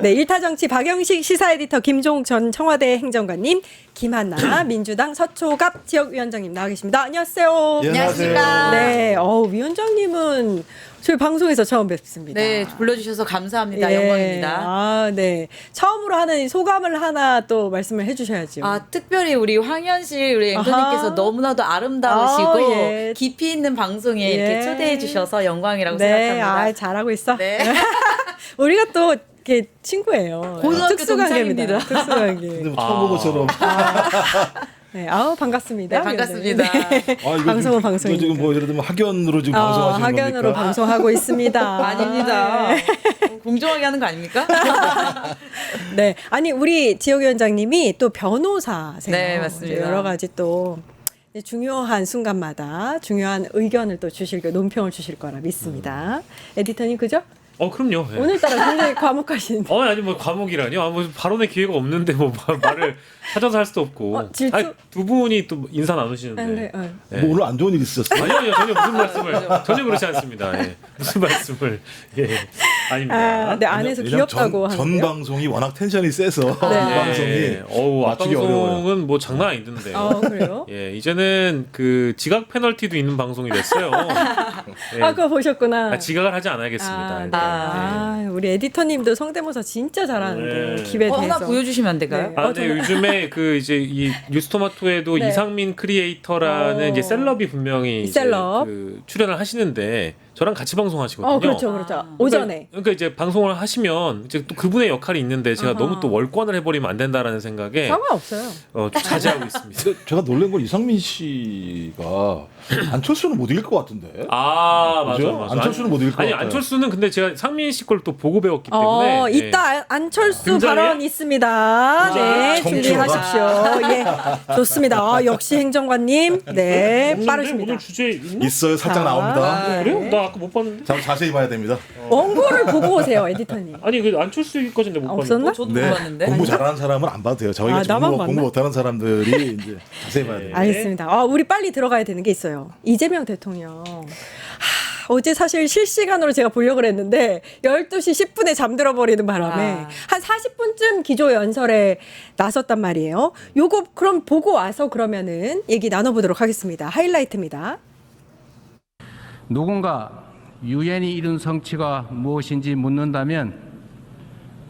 네, 일타정치 박영식 시사 에디터 김종 전 청와대 행정관님, 김한나 민주당 서초갑 지역위원장님 나와 계십니다. 안녕하세요. 예, 안녕하세요. 네, 위원장님은 저희 방송에서 처음 뵙습니다. 네, 불러주셔서 감사합니다. 예. 영광입니다. 아, 네. 처음으로 하는 소감을 하나 또 말씀을 해주셔야죠. 특별히 우리 황현실 우리 앵커님께서 아하. 너무나도 아름다우시고 아, 예. 깊이 있는 방송에 예. 이렇게 초대해 주셔서 영광이라고 네, 생각합니다. 잘하고 있어. 네. 우리가 또 이렇게 친구예요. 고등학교 특수관계입니다. 동창입니다. 특수관계. 근데 뭐 처음 본 것처럼. 네, 반갑습니다. 네, 반갑습니다. 네. 방송은 방송이니까. 지금 뭐 예를 들면 학연으로 지금 방송하시는 학연으로 겁니까? 방송하고 있습니다. 아닙니다. 공정하게 하는 거 아닙니까? 네, 아니 우리 지역위원장님이 또 변호사세요. 네, 맞습니다. 여러 가지 또 중요한 순간마다 중요한 의견을 또 논평을 주실 거라 믿습니다. 에디터님 그죠? 그럼요. 예. 오늘따라 굉장히 과묵하신데. 아니 뭐 과목이라니요. 뭐 발언의 기회가 없는데 뭐 말을 찾아서 할 수도 없고. 질투? 아니, 두 분이 또 인사 나누시는데. 네, 예. 뭐 오늘 안 좋은 일 있었어요? 아니요, 전혀 무슨 말씀을 전혀 그렇지 않습니다. 예. 무슨 말씀을 아닙니다. 네, 안에서 왜냐면 귀엽다고 전 하는데요. 방송이 워낙 텐션이 세서 네. 이 방송이 맞추기 앞방송은 어려워요. 뭐 장난 아니던데요. 그래요? 예, 이제는 그 지각 페널티도 있는 방송이 됐어요. 예. 그거 보셨구나. 지각을 하지 않아야겠습니다. 일단. 우리 에디터님도 성대모사 진짜 잘하는데 네. 기회 하나 대해서. 보여주시면 안 될까요? 네. 근데 요즘에 그 이제 이 뉴스토마토에도 네. 이상민 크리에이터라는 이제 셀럽이 분명히 이제 셀럽. 그 출연을 하시는데 저랑 같이 방송하시거든요. 그렇죠. 오전에. 그러니까 이제 방송을 하시면 이제 또 그분의 역할이 있는데 제가 너무 또 월권을 해버리면 안 된다라는 생각에 상관없어요. 좀 자제하고 있습니다. 근데 제가 놀란 건 이상민 씨가 안철수는 못 이길 것 같은데. 맞아. 그죠? 안철수는 못 이길 것 아니 같아요. 안철수는 근데 제가 상민 씨 걸 또 보고 배웠기 때문에 예. 이따 안철수 등장해요? 발언 있습니다. 네, 정치화가. 준비하십시오. 예, 좋습니다. 역시 행정관님, 네, 오늘 빠르십니다. 주제 있나? 있어요. 살짝 자, 나옵니다. 그래요? 나 아까 못 봤는데. 자, 자세히 봐야 됩니다. 원고를 보고 오세요, 에디터님. 아니 그 안철수까지인데 못 없었나? 봤는데. 저도 네, 몰랐는데. 공부 잘하는 사람은 안 봐도 돼요. 저희가 나만 봤나? 공부 못하는 사람들이 이제 자세히 봐야 돼요. 알겠습니다. 우리 빨리 들어가야 되는 게 있어요. 이재명 대통령. 어제 사실 실시간으로 제가 보려고 했는데 12시 10분에 잠들어 버리는 바람에 한 40분쯤 기조 연설에 나섰단 말이에요. 요거 그럼 보고 와서 그러면은 얘기 나눠보도록 하겠습니다. 하이라이트입니다. 누군가 유엔이 이룬 성취가 무엇인지 묻는다면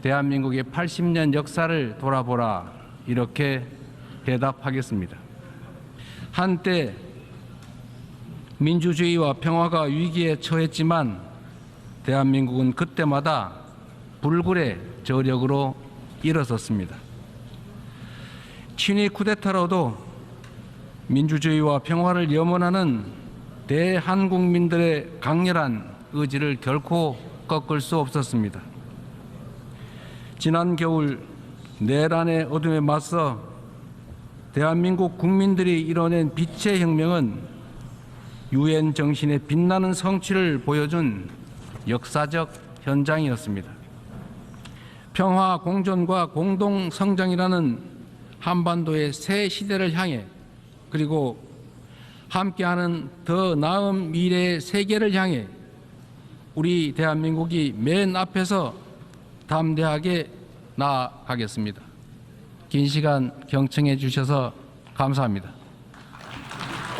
대한민국의 80년 역사를 돌아보라 이렇게 대답하겠습니다. 한때 민주주의와 평화가 위기에 처했지만 대한민국은 그때마다 불굴의 저력으로 일어섰습니다. 친위 쿠데타로도 민주주의와 평화를 염원하는 대한국민들의 강렬한 의지를 결코 꺾을 수 없었습니다. 지난 겨울 내란의 어둠에 맞서 대한민국 국민들이 이뤄낸 빛의 혁명은 유엔 정신의 빛나는 성취를 보여준 역사적 현장이었습니다. 평화 공존과 공동 성장이라는 한반도의 새 시대를 향해 그리고 함께하는 더 나은 미래의 세계를 향해 우리 대한민국이 맨 앞에서 담대하게 나아가겠습니다. 긴 시간 경청해 주셔서 감사합니다.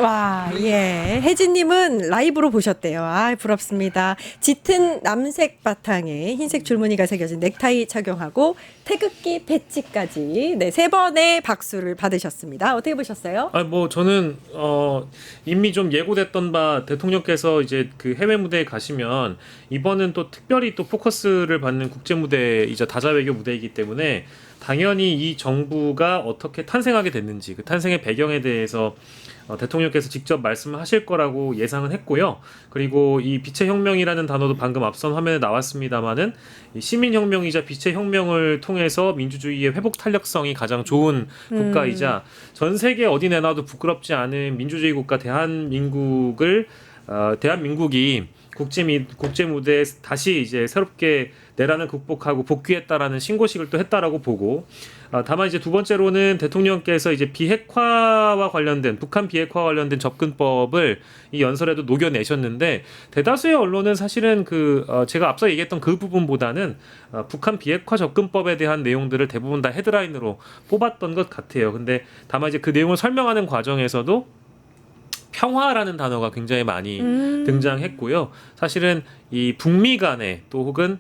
와, 예. 혜진님은 라이브로 보셨대요. 부럽습니다. 짙은 남색 바탕에 흰색 줄무늬가 새겨진 넥타이 착용하고 태극기 배지까지 네, 3번의 박수를 받으셨습니다. 어떻게 보셨어요? 뭐 저는 이미 좀 예고됐던 바 대통령께서 이제 그 해외 무대에 가시면 이번은 또 특별히 또 포커스를 받는 국제 무대이자 다자 외교 무대이기 때문에 당연히 이 정부가 어떻게 탄생하게 됐는지 그 탄생의 배경에 대해서 대통령께서 직접 말씀을 하실 거라고 예상은 했고요. 그리고 이 빛의 혁명이라는 단어도 방금 앞선 화면에 나왔습니다마는 시민혁명이자 빛의 혁명을 통해서 민주주의의 회복 탄력성이 가장 좋은 국가이자 전 세계 어디 내놔도 부끄럽지 않은 민주주의 국가 대한민국이 국제 무대에 다시 이제 새롭게 내란을 극복하고 복귀했다라는 신고식을 또 했다라고 보고 다만 이제 두 번째로는 대통령께서 이제 비핵화와 관련된 북한 비핵화와 관련된 접근법을 이 연설에도 녹여내셨는데 대다수의 언론은 사실은 제가 앞서 얘기했던 그 부분보다는 북한 비핵화 접근법에 대한 내용들을 대부분 다 헤드라인으로 뽑았던 것 같아요. 근데 다만 이제 그 내용을 설명하는 과정에서도 평화라는 단어가 굉장히 많이 등장했고요. 사실은 이 북미 간에 또 혹은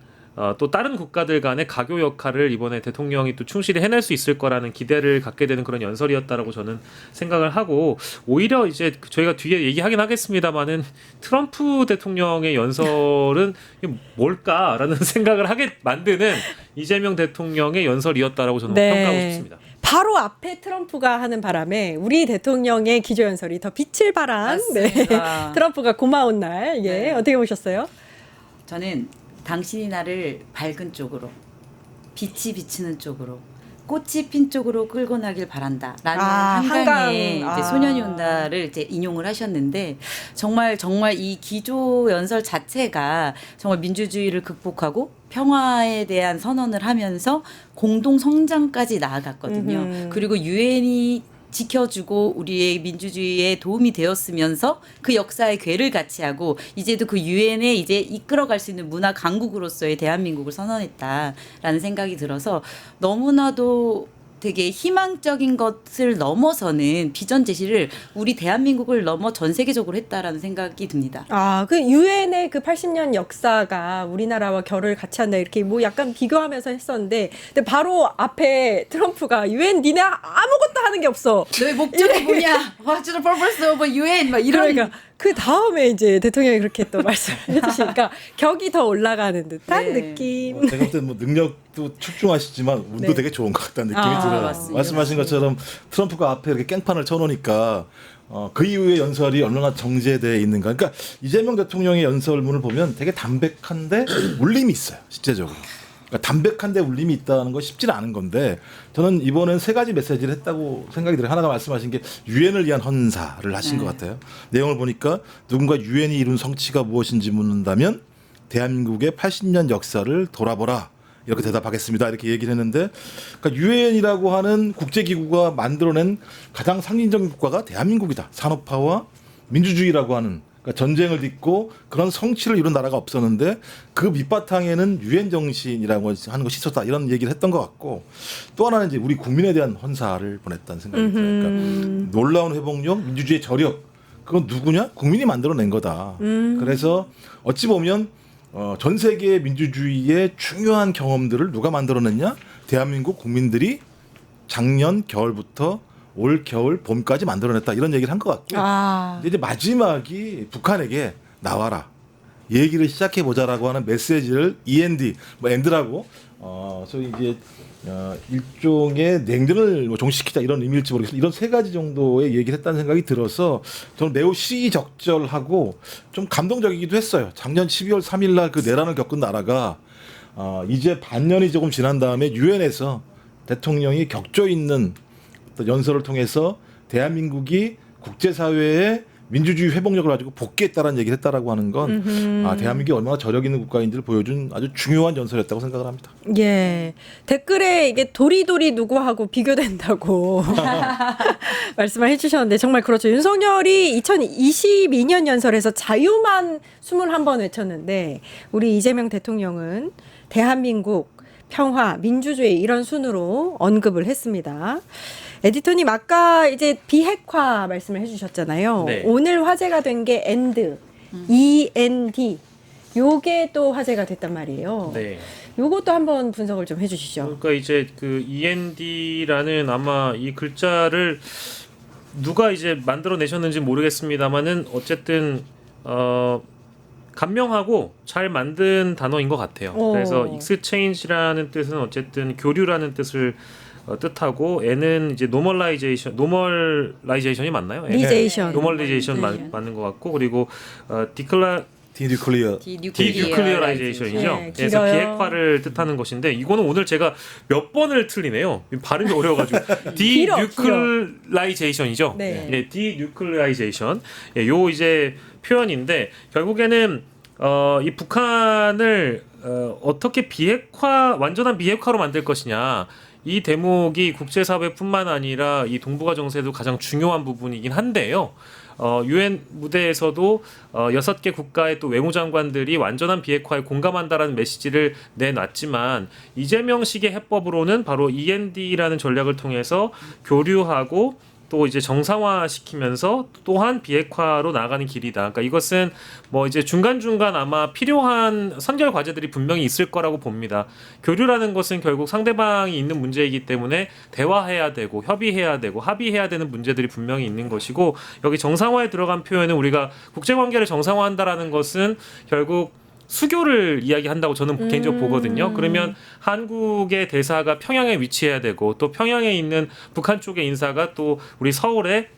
또 다른 국가들 간의 가교 역할을 이번에 대통령이 또 충실히 해낼 수 있을 거라는 기대를 갖게 되는 그런 연설이었다라고 저는 생각을 하고 오히려 이제 저희가 뒤에 얘기하긴 하겠습니다만은 트럼프 대통령의 연설은 이게 뭘까라는 생각을 하게 만드는 이재명 대통령의 연설이었다라고 저는 네. 평가하고 싶습니다. 바로 앞에 트럼프가 하는 바람에 우리 대통령의 기조연설이 더 빛을 발한 네. 맞습니다. 트럼프가 고마운 날 예. 네. 어떻게 보셨어요? 저는 당신이 나를 밝은 쪽으로, 빛이 비치는 쪽으로, 꽃이 핀 쪽으로 끌고 나길 바란다. 라는 한강의 한강. 이제 소년이 온다를 이제 인용을 하셨는데 정말 이 기조 연설 자체가 정말 민주주의를 극복하고 평화에 대한 선언을 하면서 공동 성장까지 나아갔거든요. 그리고 유엔이 지켜주고 우리의 민주주의에 도움이 되었으면서 그 역사의 궤를 같이 하고 이제도 그 유엔에 이제 이끌어갈 수 있는 문화 강국으로서의 대한민국을 선언했다라는 생각이 들어서 너무나도 되게 희망적인 것을 넘어서는 비전 제시를 우리 대한민국을 넘어 전 세계적으로 했다라는 생각이 듭니다. 그 유엔의 그 80년 역사가 우리나라와 결을 같이 한다 이렇게 뭐 약간 비교하면서 했었는데 근데 바로 앞에 트럼프가 유엔 니네 아무것도 하는 게 없어. 너의 목적이 뭐냐? What's the purpose of UN? 막 이런. 그러니까 그 다음에 이제 대통령이 그렇게 또 말씀해 주시니까 격이 더 올라가는 듯한 네. 느낌. 제가 볼 때는 뭐 능력도 출중하시지만 운도 네. 되게 좋은 것 같다는 느낌이 들어요. 맞습니다. 말씀하신 것처럼 트럼프가 앞에 이렇게 깽판을 쳐놓으니까 그 이후의 연설이 얼마나 정제되어 있는가. 그러니까 이재명 대통령의 연설문을 보면 되게 담백한데 울림이 있어요. 실제적으로. 그러니까 담백한데 울림이 있다는 건 쉽지는 않은 건데 저는 이번엔 세 가지 메시지를 했다고 생각이 들어요. 하나가 말씀하신 게 유엔을 위한 헌사를 하신 것 같아요. 내용을 보니까 누군가 유엔이 이룬 성취가 무엇인지 묻는다면 대한민국의 80년 역사를 돌아보라. 이렇게 대답하겠습니다. 이렇게 얘기를 했는데 그러니까 유엔이라고 하는 국제기구가 만들어낸 가장 상징적인 국가가 대한민국이다. 산업화와 민주주의라고 하는 그러니까 전쟁을 딛고 그런 성취를 이룬 나라가 없었는데 그 밑바탕에는 유엔 정신이라고 하는 것이 있었다. 이런 얘기를 했던 것 같고 또 하나는 이제 우리 국민에 대한 헌사를 보냈다는 생각이 들어요. 그러니까 놀라운 회복력, 민주주의의 저력 그건 누구냐? 국민이 만들어낸 거다. 그래서 어찌 보면 전 세계의 민주주의의 중요한 경험들을 누가 만들어냈냐? 대한민국 국민들이 작년 겨울부터 올 겨울 봄까지 만들어냈다 이런 얘기를 한 것 같고요. 근데 이제 마지막이 북한에게 나와라 얘기를 시작해 보자라고 하는 메시지를 END 뭐 엔드라고 소위 이제 일종의 냉전을 뭐 종식시키자 이런 의미일지 모르겠어요. 이런 세 가지 정도의 얘기를 했다는 생각이 들어서 저는 매우 시의적절하고 좀 감동적이기도 했어요. 작년 12월 3일 날 그 내란을 겪은 나라가 이제 반년이 조금 지난 다음에 유엔에서 대통령이 격조 있는 어떤 연설을 통해서 대한민국이 국제사회의 민주주의 회복력을 가지고 복귀했다라는 얘기를 했다라고 하는 건 대한민국이 얼마나 저력 있는 국가인지를 보여준 아주 중요한 연설이었다고 생각을 합니다. 예. 댓글에 이게 도리도리 누구하고 비교된다고 말씀을 해주셨는데 정말 그렇죠. 윤석열이 2022년 연설에서 자유만 21번 외쳤는데 우리 이재명 대통령은 대한민국, 평화, 민주주의 이런 순으로 언급을 했습니다. 에디터님 아까 이제 비핵화 말씀을 해주셨잖아요. 네. 오늘 화제가 된 게 END, END 요게 또 화제가 됐단 말이에요. 네. 요것도 한번 분석을 좀 해주시죠. 그러니까 이제 그 END라는 아마 이 글자를 누가 이제 만들어내셨는지 모르겠습니다만은 어쨌든 간명하고 잘 만든 단어인 것 같아요. 그래서 exchange라는 뜻은 어쨌든 교류라는 뜻을 뜻하고 N은 이제 노멀라이제이션이 맞나요? 리제이션. 노멀리제이션 맞는 것 같고 그리고 디뉴클리어 디뉴클리어라이제이션이죠. 네, 그래서 길어요. 비핵화를 뜻하는 것인데 이거는 오늘 제가 몇 번을 틀리네요. 발음이 어려워가지고 디뉴클라이제이션이죠. 네. 예, 디뉴클라이제이션. 예, 요 이제 표현인데 결국에는 이 북한을 어떻게 완전한 비핵화로 만들 것이냐. 이 대목이 국제사회뿐만 아니라 이 동북아 정세도 가장 중요한 부분이긴 한데요. 유엔 무대에서도 6개 국가의 또 외무장관들이 완전한 비핵화에 공감한다라는 메시지를 내놨지만 이재명식의 해법으로는 바로 END라는 전략을 통해서 교류하고 또 이제 정상화시키면서 또한 비핵화로 나가는 길이다. 그러니까 이것은 뭐 이제 중간중간 아마 필요한 선결 과제들이 분명히 있을 거라고 봅니다. 교류라는 것은 결국 상대방이 있는 문제이기 때문에 대화해야 되고 협의해야 되고 합의해야 되는 문제들이 분명히 있는 것이고 여기 정상화에 들어간 표현은 우리가 국제관계를 정상화한다라는 것은 결국 수교를 이야기한다고 저는 개인적으로 보거든요. 그러면 한국의 대사가 평양에 위치해야 되고 또 평양에 있는 북한 쪽의 인사가 또 우리 서울에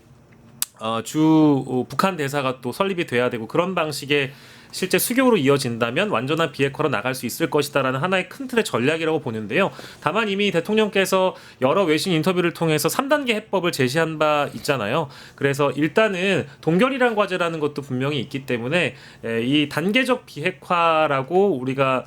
북한 대사가 또 설립이 돼야 되고 그런 방식의 실제 수교로 이어진다면 완전한 비핵화로 나갈 수 있을 것이다라는 하나의 큰 틀의 전략이라고 보는데요. 다만 이미 대통령께서 여러 외신 인터뷰를 통해서 3단계 해법을 제시한 바 있잖아요. 그래서 일단은 동결이란 과제라는 것도 분명히 있기 때문에 이 단계적 비핵화라고 우리가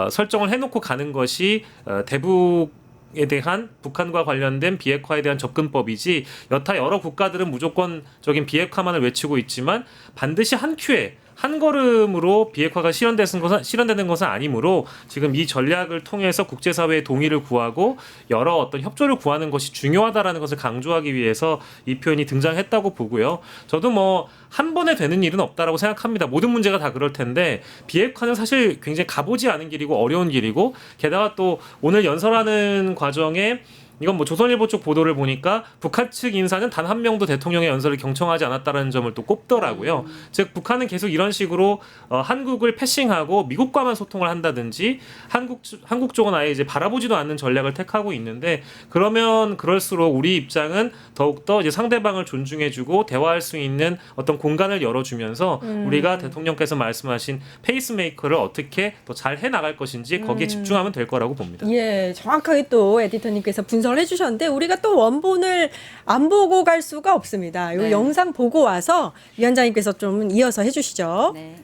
설정을 해놓고 가는 것이 대북에 대한 북한과 관련된 비핵화에 대한 접근법이지 여타 여러 국가들은 무조건적인 비핵화만을 외치고 있지만 반드시 한 큐에 한 걸음으로 비핵화가 실현되는 것은 아니므로 지금 이 전략을 통해서 국제사회의 동의를 구하고 여러 어떤 협조를 구하는 것이 중요하다라는 것을 강조하기 위해서 이 표현이 등장했다고 보고요. 저도 뭐 한 번에 되는 일은 없다라고 생각합니다. 모든 문제가 다 그럴 텐데 비핵화는 사실 굉장히 가보지 않은 길이고 어려운 길이고 게다가 또 오늘 연설하는 과정에 이건 뭐 조선일보 쪽 보도를 보니까 북한 측 인사는 단 한 명도 대통령의 연설을 경청하지 않았다는 점을 또 꼽더라고요. 즉 북한은 계속 이런 식으로 한국을 패싱하고 미국과만 소통을 한다든지 한국 쪽은 아예 이제 바라보지도 않는 전략을 택하고 있는데 그러면 그럴수록 우리 입장은 더욱더 이제 상대방을 존중해주고 대화할 수 있는 어떤 공간을 열어주면서 우리가 대통령께서 말씀하신 페이스메이커를 어떻게 더 잘 해나갈 것인지 거기에 집중하면 될 거라고 봅니다. 예, 정확하게 또 에디터님께서 분석을 해주셨는데 우리가 또 원본을 안 보고 갈 수가 없습니다. 이 네. 영상 보고 와서 위원장님께서 좀 이어서 해주시죠. 네.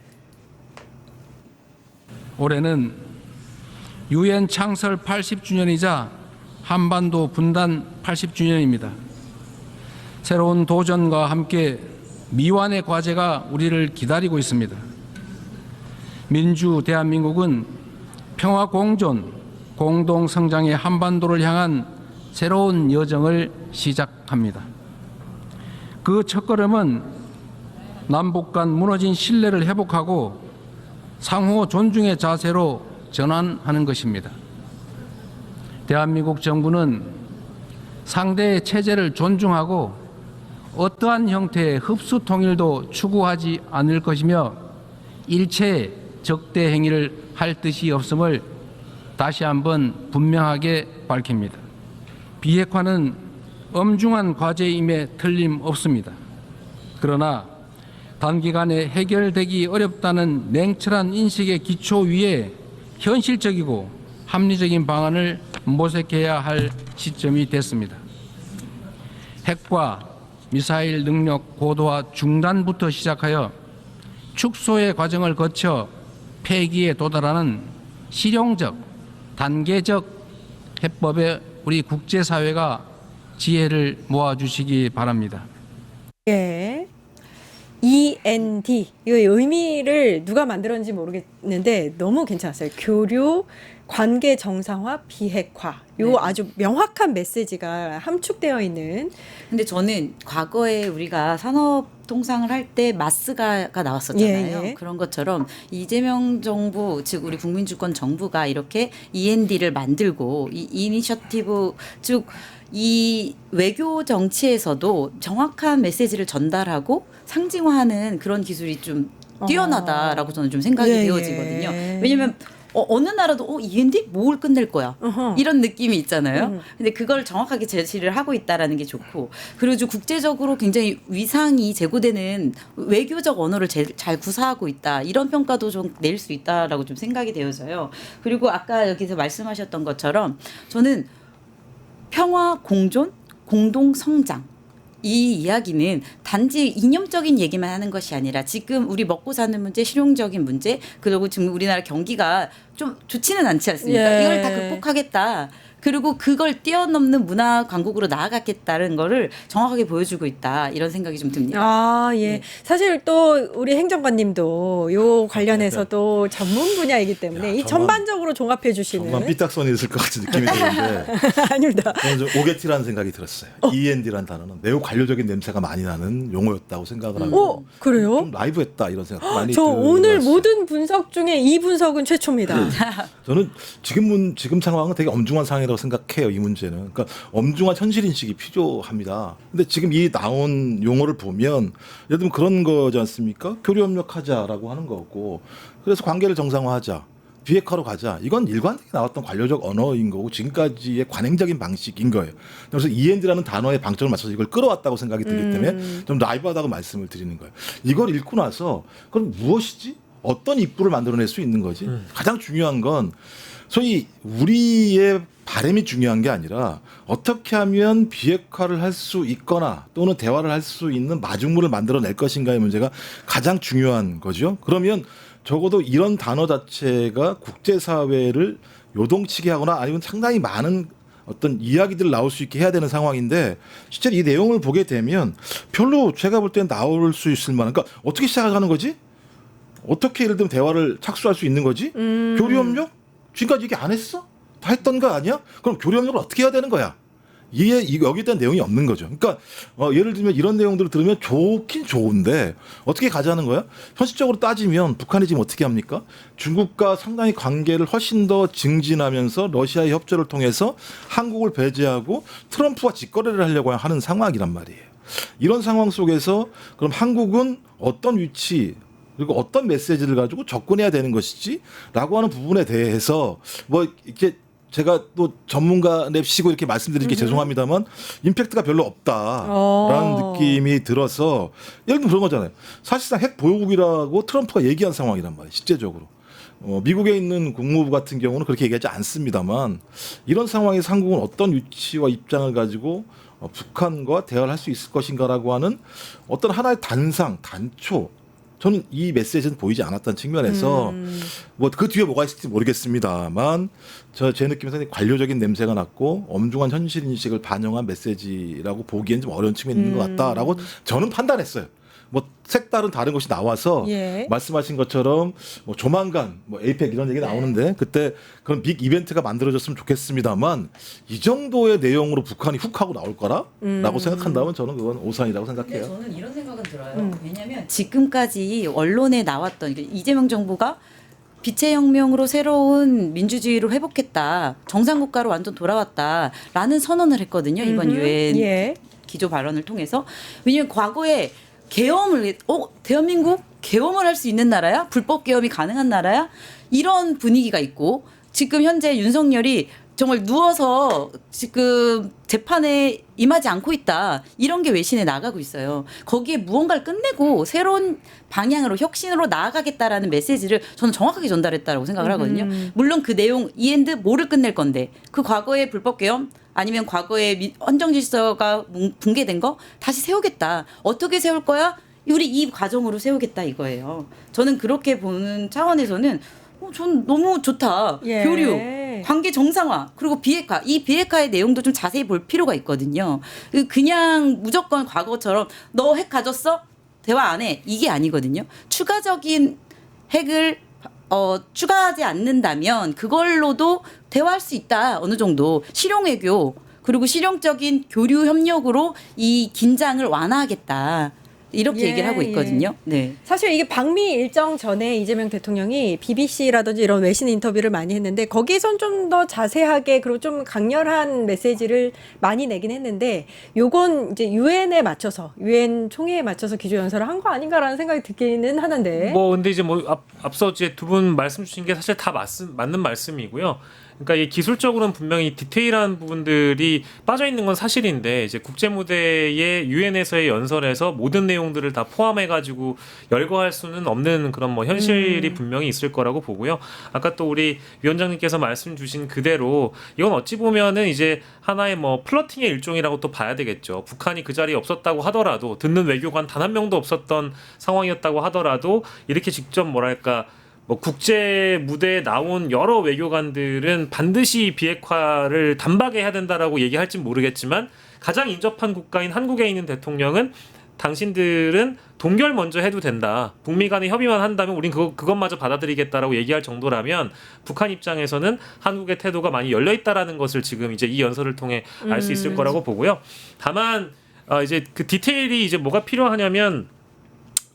올해는 유엔 창설 80주년이자 한반도 분단 80주년입니다. 새로운 도전과 함께 미완의 과제가 우리를 기다리고 있습니다. 민주 대한민국은 평화 공존, 공동 성장의 한반도를 향한 새로운 여정을 시작합니다. 그 첫걸음은 남북 간 무너진 신뢰를 회복하고 상호 존중의 자세로 전환하는 것입니다. 대한민국 정부는 상대의 체제를 존중하고 어떠한 형태의 흡수 통일도 추구하지 않을 것이며 일체의 적대 행위를 할 뜻이 없음을 다시 한번 분명하게 밝힙니다. 비핵화는 엄중한 과제임에 틀림없습니다. 그러나 단기간에 해결되기 어렵다는 냉철한 인식의 기초 위에 현실적이고 합리적인 방안을 모색해야 할 시점이 됐습니다. 핵과 미사일 능력 고도화 중단부터 시작하여 축소의 과정을 거쳐 폐기에 도달하는 실용적, 단계적 해법에 우리 국제사회가 지혜를 모아주시기 바랍니다. 예. END 이 의미를 누가 만들었는지 모르겠는데 너무 괜찮았어요. 교류, 관계 정상화, 비핵화. 요 네. 아주 명확한 메시지가 함축되어 있는. 근데 저는 과거에 우리가 산업 통상을 할 때 마스가 나왔었잖아요. 예, 예. 그런 것처럼 이재명 정부, 즉 우리 국민주권 정부가 이렇게 END를 만들고 이 이니셔티브, 즉 이 외교 정치에서도 정확한 메시지를 전달하고 상징화하는 그런 기술이 좀 뛰어나다라고 저는 좀 생각이 예, 되어지거든요. 예. 왜냐면 어느 나라도 END 뭘 끝낼 거야 어허. 이런 느낌이 있잖아요. 근데 그걸 정확하게 제시를 하고 있다라는 게 좋고, 그리고 국제적으로 굉장히 위상이 제고되는 외교적 언어를 잘 구사하고 있다, 이런 평가도 좀 낼 수 있다라고 좀 생각이 되어서요. 그리고 아까 여기서 말씀하셨던 것처럼 저는 평화 공존 공동 성장, 이 이야기는 단지 이념적인 얘기만 하는 것이 아니라 지금 우리 먹고 사는 문제, 실용적인 문제, 그리고 지금 우리나라 경기가 좀 좋지는 않지 않습니까? 예. 이걸 다 극복하겠다. 그리고 그걸 뛰어넘는 문화 강국으로 나아가겠다는 거를 정확하게 보여주고 있다. 이런 생각이 좀 듭니다. 아, 예. 네. 사실 또 우리 행정관님도 요 관련해서도 전문 분야이기 때문에 야, 이 전반적으로 종합해 주시는. 정말 삐딱선이 있을 것 같은 느낌이 드는데 아닙니다. 저는 좀 오게티라는 생각이 들었어요. END라는 단어는 매우 관료적인 냄새가 많이 나는 용어였다고 생각을 하고 그래요? 좀 라이브했다 이런 생각 많이 저 오늘 들었어요. 모든 분석 중에 이 분석은 최초입니다. 저는 지금 상황은 되게 엄중한 상황이라고 생각해요. 이 문제는. 그러니까 엄중한 현실 인식이 필요합니다. 근데 지금 이 나온 용어를 보면 예를 들면 그런 거지 않습니까? 교류 협력하자라고 하는 거고 그래서 관계를 정상화하자. 비핵화로 가자. 이건 일관되게 나왔던 관료적 언어인 거고 지금까지의 관행적인 방식인 거예요. 그래서 END라는 단어에 방점을 맞춰서 이걸 끌어왔다고 생각이 들기 때문에 좀 라이브하다고 말씀을 드리는 거예요. 이걸 읽고 나서 그럼 무엇이지? 어떤 입구를 만들어낼 수 있는 거지? 가장 중요한 건 소위 우리의 바람이 중요한 게 아니라 어떻게 하면 비핵화를 할 수 있거나 또는 대화를 할 수 있는 마중물을 만들어낼 것인가의 문제가 가장 중요한 거죠. 그러면 적어도 이런 단어 자체가 국제사회를 요동치게 하거나 아니면 상당히 많은 어떤 이야기들 나올 수 있게 해야 되는 상황인데 실제로 이 내용을 보게 되면 별로 제가 볼 땐 나올 수 있을 만한 그러니까 어떻게 시작하는 거지? 어떻게 예를 들면 대화를 착수할 수 있는 거지? 교류협력? 지금까지 얘기 안 했어? 다 했던 거 아니야? 그럼 교류협력을 어떻게 해야 되는 거야? 여기에 대한 내용이 없는 거죠. 그러니까 예를 들면 이런 내용들을 들으면 좋긴 좋은데 어떻게 가자는 거야? 현실적으로 따지면 북한이 지금 어떻게 합니까? 중국과 상당히 관계를 훨씬 더 증진하면서 러시아의 협조를 통해서 한국을 배제하고 트럼프와 직거래를 하려고 하는 상황이란 말이에요. 이런 상황 속에서 그럼 한국은 어떤 위치 그리고 어떤 메시지를 가지고 접근해야 되는 것이지? 라고 하는 부분에 대해서 뭐 이렇게 제가 또 전문가 랩시고 이렇게 말씀드리기 죄송합니다만 임팩트가 별로 없다라는 느낌이 들어서 예를 들면 그런 거잖아요. 사실상 핵 보유국이라고 트럼프가 얘기한 상황이란 말이에요. 실제적으로. 미국에 있는 국무부 같은 경우는 그렇게 얘기하지 않습니다만 이런 상황에서 한국은 어떤 위치와 입장을 가지고 북한과 대화를 할 수 있을 것인가라고 하는 어떤 하나의 단초 저는 이 메시지는 보이지 않았다는 측면에서 뭐 그 뒤에 뭐가 있을지 모르겠습니다만 제 느낌에서는 관료적인 냄새가 났고 엄중한 현실 인식을 반영한 메시지라고 보기엔 좀 어려운 측면이 있는 것 같다라고 저는 판단했어요. 뭐 색다른 다른 것이 나와서 예. 말씀하신 것처럼 뭐 조만간 뭐 에이펙 이런 얘기 나오는데 그때 그런 빅 이벤트가 만들어졌으면 좋겠습니다만 이 정도의 내용으로 북한이 훅 하고 나올 거라라고 생각한다면 저는 그건 오산이라고 근데 생각해요. 저는 이런 생각은 들어요. 왜냐하면 지금까지 언론에 나왔던 이재명 정부가 빛의 혁명으로 새로운 민주주의를 회복했다. 정상국가로 완전 돌아왔다라는 선언을 했거든요. 이번 유엔 예. 기조 발언을 통해서. 왜냐하면 과거에 계엄을 대한민국 계엄을 할 수 있는 나라야? 불법 계엄이 가능한 나라야? 이런 분위기가 있고 지금 현재 윤석열이 정말 누워서 지금 재판에 임하지 않고 있다. 이런 게 외신에 나가고 있어요. 거기에 무언가를 끝내고 새로운 방향으로 혁신으로 나아가겠다라는 메시지를 저는 정확하게 전달했다라고 생각을 하거든요. 물론 그 내용 이엔드 뭐를 끝낼 건데 그 과거의 불법 계엄 아니면 과거의 헌정 질서가 붕괴된 거 다시 세우겠다. 어떻게 세울 거야? 우리 이 과정으로 세우겠다 이거예요. 저는 그렇게 보는 차원에서는 전 너무 좋다. 예. 교류, 관계 정상화, 그리고 비핵화. 이 비핵화의 내용도 좀 자세히 볼 필요가 있거든요. 그냥 무조건 과거처럼 너 핵 가졌어? 대화 안 해. 이게 아니거든요. 추가적인 핵을 추가하지 않는다면 그걸로도 대화할 수 있다. 어느 정도 실용외교 그리고 실용적인 교류 협력으로 이 긴장을 완화하겠다. 이렇게 얘기를 하고 있거든요. 네. 사실 이게 방미 일정 전에 이재명 대통령이 BBC라든지 이런 외신 인터뷰를 많이 했는데 거기선 좀 더 자세하게 그리고 좀 강렬한 메시지를 많이 내긴 했는데 요건 이제 유엔에 맞춰서 유엔 총회에 맞춰서 기조 연설을 한 거 아닌가라는 생각이 들기는 하는데 뭐 근데 이제 뭐 앞서 이제 두 분 말씀 주신 게 사실 다 맞는 말씀이고요. 그러니까 이 기술적으로는 분명히 디테일한 부분들이 빠져 있는 건 사실인데 이제 국제 무대의 유엔에서의 연설에서 모든 내용들을 다 포함해 가지고 열거할 수는 없는 그런 뭐 현실이 분명히 있을 거라고 보고요. 아까 또 우리 위원장님께서 말씀 주신 그대로 이건 어찌 보면은 이제 하나의 뭐 플러팅의 일종이라고 또 봐야 되겠죠. 북한이 그 자리에 없었다고 하더라도 듣는 외교관 단 한 명도 없었던 상황이었다고 하더라도 이렇게 직접 뭐랄까 뭐 국제 무대에 나온 여러 외교관들은 반드시 비핵화를 단박에 해야 된다라고 얘기할진 모르겠지만 가장 인접한 국가인 한국에 있는 대통령은 당신들은 동결 먼저 해도 된다. 북미 간에 협의만 한다면 우린 그것마저 받아들이겠다라고 얘기할 정도라면 북한 입장에서는 한국의 태도가 많이 열려 있다라는 것을 지금 이제 이 연설을 통해 알 수 있을 거라고 보고요. 다만 이제 그 디테일이 이제 뭐가 필요하냐면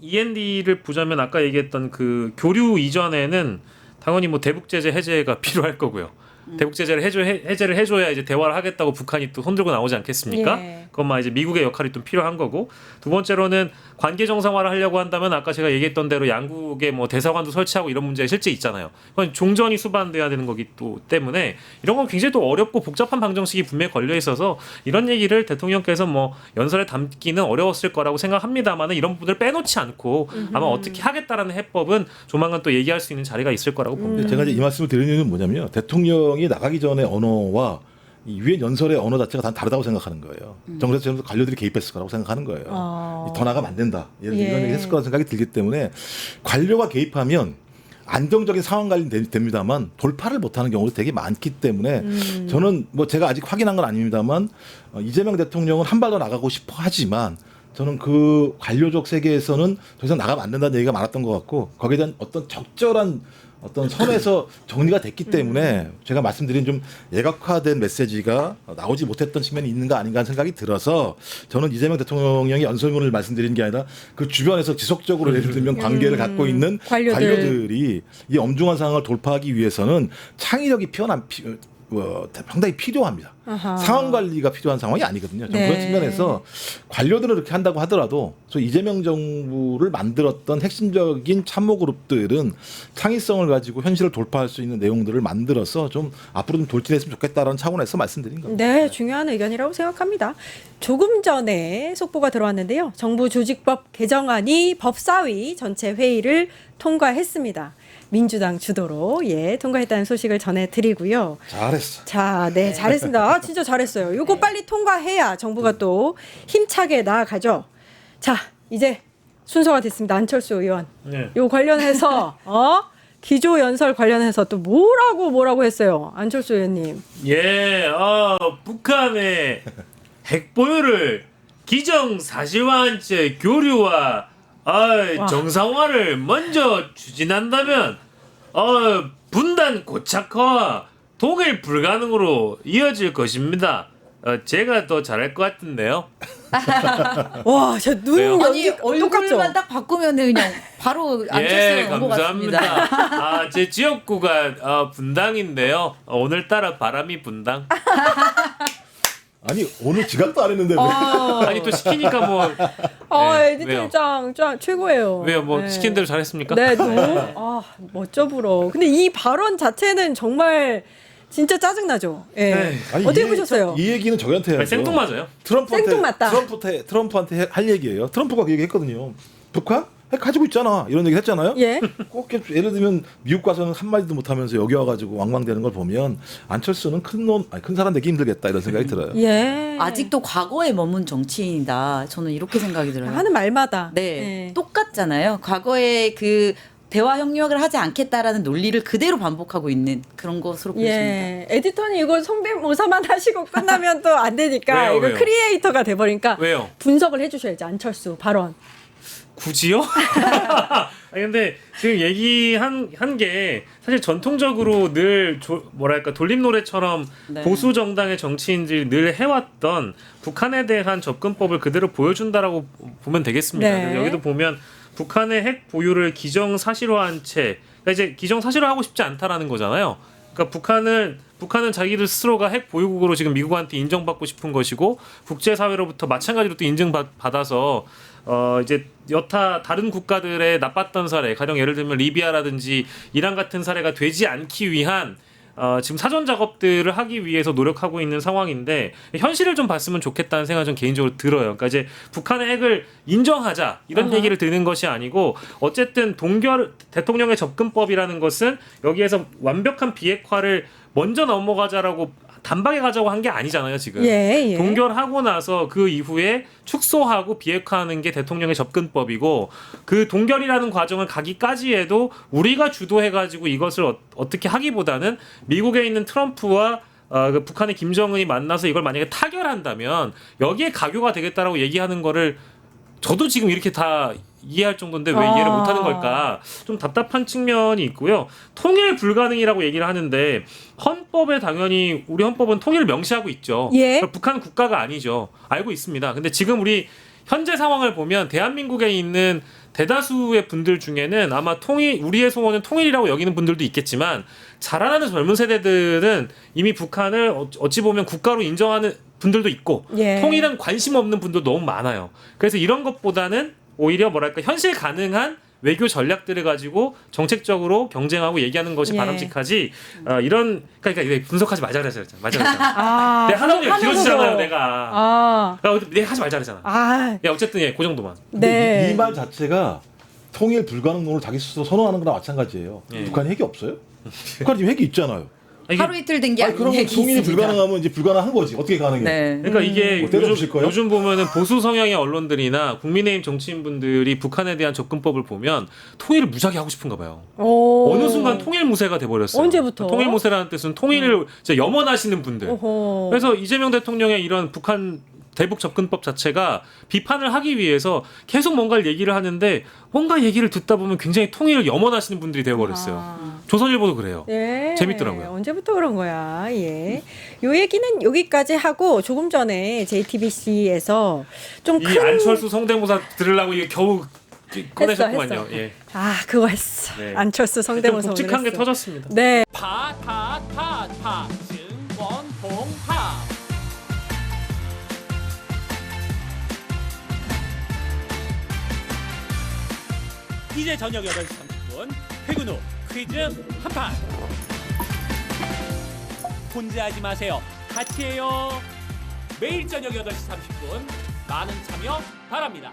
END를 보자면 아까 얘기했던 그 교류 이전에는 당연히 뭐 대북 제재 해제가 필요할 거고요. 대북 제재를 해제를 해줘야 이제 대화를 하겠다고 북한이 또 손들고 나오지 않겠습니까? 예. 그것만 이제 미국의 역할이 좀 필요한 거고 두 번째로는 관계 정상화를 하려고 한다면 아까 제가 얘기했던 대로 양국의 뭐 대사관도 설치하고 이런 문제가 실제 있잖아요. 그건 종전이 수반돼야 되는 거기 또 때문에 이런 건 굉장히 또 어렵고 복잡한 방정식이 분명히 걸려 있어서 이런 얘기를 대통령께서 뭐 연설에 담기는 어려웠을 거라고 생각합니다만은 이런 부분을 빼놓지 않고 아마 어떻게 하겠다라는 해법은 조만간 또 얘기할 수 있는 자리가 있을 거라고 봅니다. 근데 제가 이제 이 말씀을 드리는 이유는 뭐냐면요. 대통령이 나가기 전에 언어와 이 유엔 연설의 언어 자체가 다 다르다고 생각하는 거예요. 정부에서 관료들이 개입했을 거라고 생각하는 거예요. 더 나가면 안 된다. 이런 얘기 했을 거라고 생각이 들기 때문에 관료가 개입하면 안정적인 상황 관리는 됩니다만 돌파를 못하는 경우도 되게 많기 때문에 저는 뭐 제가 아직 확인한 건 아닙니다만 이재명 대통령은 한 발 더 나가고 싶어 하지만 저는 그 관료적 세계에서는 더 이상 나가면 안 된다는 얘기가 많았던 것 같고 거기에 대한 어떤 적절한 어떤 선에서 정리가 됐기 때문에 제가 말씀드린 좀 예각화된 메시지가 나오지 못했던 측면이 있는가 아닌가 하는 생각이 들어서 저는 이재명 대통령이 연설문을 말씀드리는 게 아니라 그 주변에서 지속적으로 예를 들면 관계를 갖고 있는 관료들이 이 엄중한 상황을 돌파하기 위해서는 창의력이 상당히 필요합니다. 아하. 상황 관리가 필요한 상황이 아니거든요. 네. 그런 측면에서 관료들은 이렇게 한다고 하더라도 소위 이재명 정부를 만들었던 핵심적인 참모 그룹들은 창의성을 가지고 현실을 돌파할 수 있는 내용들을 만들어서 좀 앞으로 좀 돌진했으면 좋겠다라는 차원에서 말씀드린 겁니다. 네, 중요한 의견이라고 생각합니다. 조금 전에 속보가 들어왔는데요. 정부 조직법 개정안이 법사위 전체 회의를 통과했습니다. 민주당 주도로 통과했다는 소식을 전해드리고요. 잘했어. 자, 네, 잘했습니다. 아, 진짜 잘했어요. 이거 빨리 통과해야 정부가 또 힘차게 나아가죠. 자, 이제 순서가 됐습니다. 안철수 의원. 네. 요 관련해서 기조 연설 관련해서 또 뭐라고 했어요. 안철수 의원님. 예, 북한의 핵 보유를 기정사실화한 채 교류와 정상화를 먼저 추진한다면 분단 고착화와 동일 불가능으로 이어질 것입니다. 제가 더 잘할 것 같은데요. 와, 저눈 왜요? 아니 연기 얼굴만 똑같죠? 딱 바꾸면 그냥 바로 안철수로 넘어갔습니다. 감사합니다. 제 지역구가 분당인데요. 오늘따라 바람이 분당. 아니 오늘 지각도 안 했는데 왜? 아니 또 시키니까 뭐. 네, 왜요? 에디터장 최고예요. 왜요? 뭐 네. 시킨 대로 잘했습니까? 네, 너무 멋져 불어. 근데 이 발언 자체는 정말 진짜 짜증나죠. 예. 네. 아니, 어떻게 보셨어요? 이 얘기는 저희한테 해야죠. 아니, 생뚱맞아요. 생뚱맞다. 트럼프한테 할 얘기예요. 트럼프가 그 얘기했거든요. 북한 핵 가지고 있잖아. 이런 얘기 했잖아요. 예. 꼭 예를 들면 미국 가서는 한 마디도 못하면서 여기 와가지고 왕왕대는 걸 보면 안철수는 큰 사람 되기 힘들겠다 이런 생각이 들어요. 예. 아직도 과거에 머문 정치인이다. 저는 이렇게 생각이 들어요. 하는 말마다. 네, 예. 똑같잖아요. 과거에 그 대화 협력을 하지 않겠다라는 논리를 그대로 반복하고 있는 그런 것으로 보입니다. 예. 에디터는 이거 성대모사만 하시고 끝나면 또 안 되니까 왜요? 이거 왜요? 크리에이터가 돼버리니까 왜요? 분석을 해주셔야지 안철수 발언. 굳이요? 아니 근데 지금 얘기한 게 사실 전통적으로 늘 뭐랄까 돌림 노래처럼 네. 보수 정당의 정치인들이 늘 해왔던 북한에 대한 접근법을 그대로 보여준다라고 보면 되겠습니다. 네. 그래서 여기도 보면 북한의 핵 보유를 기정사실화한 채, 그러니까 이제 기정사실화하고 싶지 않다라는 거잖아요. 그러니까 북한은 자기들 스스로가 핵 보유국으로 지금 미국한테 인정받고 싶은 것이고 국제사회로부터 마찬가지로 또 인증받아서 이제 여타 다른 국가들의 나빴던 사례, 가령 예를 들면 리비아라든지 이란 같은 사례가 되지 않기 위한 지금 사전 작업들을 하기 위해서 노력하고 있는 상황인데 현실을 좀 봤으면 좋겠다는 생각이 좀 개인적으로 들어요. 그러니까 이제 북한의 핵을 인정하자 이런 얘기를 드리는 것이 아니고 어쨌든 대통령의 접근법이라는 것은 여기에서 완벽한 비핵화를 먼저 넘어가자라고 단박에 가자고 한 게 아니잖아요, 지금. 예. 동결하고 나서 그 이후에 축소하고 비핵화하는 게 대통령의 접근법이고 그 동결이라는 과정을 가기까지 해도 우리가 주도해가지고 이것을 어떻게 하기보다는 미국에 있는 트럼프와 그 북한의 김정은이 만나서 이걸 만약에 타결한다면 여기에 가교가 되겠다라고 얘기하는 거를 저도 지금 이렇게 다 이해할 정도인데 왜 이해를 못하는 걸까? 좀 답답한 측면이 있고요. 통일 불가능이라고 얘기를 하는데 헌법에 당연히 우리 헌법은 통일을 명시하고 있죠. 예. 북한은 국가가 아니죠. 알고 있습니다. 근데 지금 우리 현재 상황을 보면 대한민국에 있는 대다수의 분들 중에는 아마 우리의 소원은 통일이라고 여기는 분들도 있겠지만 자라나는 젊은 세대들은 이미 북한을 어찌 보면 국가로 인정하는 분들도 있고 예. 통일은 관심 없는 분도 너무 많아요. 그래서 이런 것보다는 오히려 뭐랄까 현실 가능한 외교 전략들을 가지고 정책적으로 경쟁하고 얘기하는 것이 예. 바람직하지. 그러니까 분석하지 말자 그랬잖아. 아, 내가 하다 보니까 하면서도- 길어지잖아요, 내가. 아, 내가 하지 말자 그랬잖아. 아, 야 어쨌든 그 정도만. 네. 이 말 자체가 통일 불가능론을 자기 스스로 선언하는 거나 마찬가지예요. 예. 북한이 핵이 없어요? 북한이 지금 핵이 있잖아요. 이게- 하루 이틀 된 게 아니, 아닌 그러면 얘기 통일이 있습니다. 불가능하면 이제 불가능한 거지. 어떻게 가능해? 네. 그러니까 이게 뭐 때려주실 거예요? 요즘 보면은 보수 성향의 언론들이나 국민의힘 정치인분들이 북한에 대한 접근법을 보면 통일을 무지하게 하고 싶은가 봐요. 오. 어느 순간 통일 무세가 돼버렸어요. 언제부터? 통일 무세라는 뜻은 통일을 진짜 염원하시는 분들. 오호. 그래서 이재명 대통령의 이런 북한 대북 접근법 자체가 비판을 하기 위해서 계속 뭔가를 얘기를 하는데 뭔가 얘기를 듣다 보면 굉장히 통일을 염원하시는 분들이 되어버렸어요. 아. 조선일보도 그래요. 예. 재밌더라고요. 언제부터 그런 거야. 예. 요 얘기는 여기까지 하고 조금 전에 JTBC에서 좀 이 큰 안철수 성대모사 들으려고 이게 겨우 꺼내셨구만요. 했어. 예. 아, 그거 했어. 네. 안철수 좀 성대모사 굵직한 오늘 게 했어. 터졌습니다. 네. 파파파파 증권봉파 이제 저녁 8시 30분 퇴근 후 퀴즈 한판 혼자 하지 마세요. 같이 해요. 매일 저녁 8시 30분 많은 참여 바랍니다.